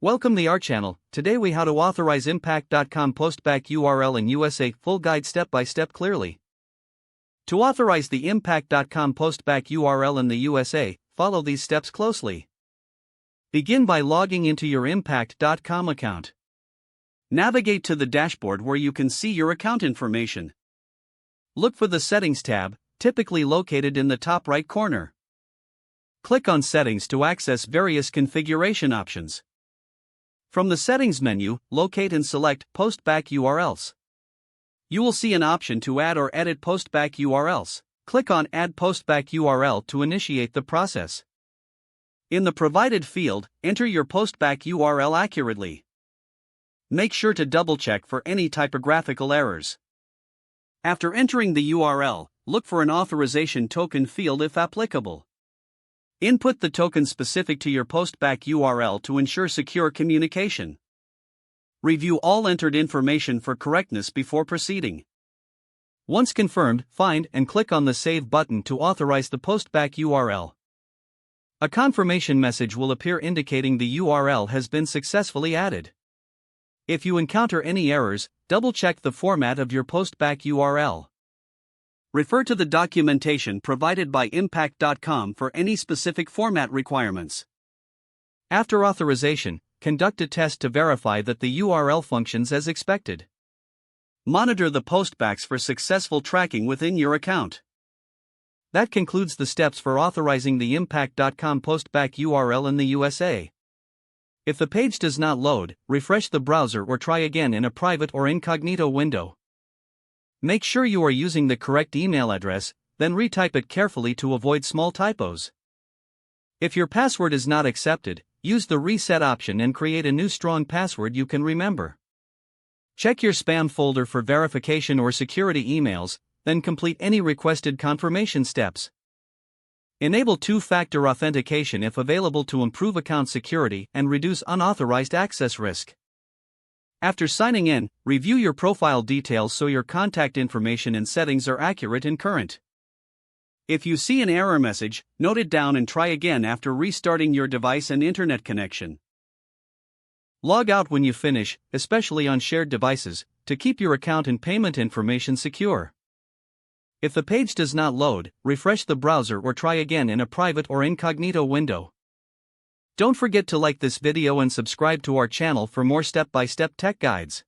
Welcome to our channel. Today we how to authorize impact.com postback URL in USA, full guide step by step clearly. To authorize the impact.com postback URL in the USA, follow these steps closely. Begin by logging into your impact.com account. Navigate to the dashboard where you can see your account information. Look for the Settings tab, typically located in the top right corner. Click on Settings to access various configuration options. From the Settings menu, locate and select Postback URLs. You will see an option to add or edit postback URLs. Click on Add Postback URL to initiate the process. In the provided field, enter your postback URL accurately. Make sure to double-check for any typographical errors. After entering the URL, look for an authorization token field if applicable. Input the token specific to your postback URL to ensure secure communication. Review all entered information for correctness before proceeding. Once confirmed, find and click on the Save button to authorize the postback URL. A confirmation message will appear indicating the URL has been successfully added. If you encounter any errors, double-check the format of your postback URL. Refer to the documentation provided by impact.com for any specific format requirements. After authorization, conduct a test to verify that the URL functions as expected. Monitor the postbacks for successful tracking within your account. That concludes the steps for authorizing the impact.com postback URL in the USA. If the page does not load, refresh the browser or try again in a private or incognito window. Make sure you are using the correct email address, then retype it carefully to avoid small typos. If your password is not accepted, use the reset option and create a new strong password you can remember. Check your spam folder for verification or security emails, then complete any requested confirmation steps. Enable two-factor authentication if available to improve account security and reduce unauthorized access risk. After signing in, review your profile details so your contact information and settings are accurate and current. If you see an error message, note it down and try again after restarting your device and internet connection. Log out when you finish, especially on shared devices, to keep your account and payment information secure. If the page does not load, refresh the browser or try again in a private or incognito window. Don't forget to like this video and subscribe to our channel for more step-by-step tech guides.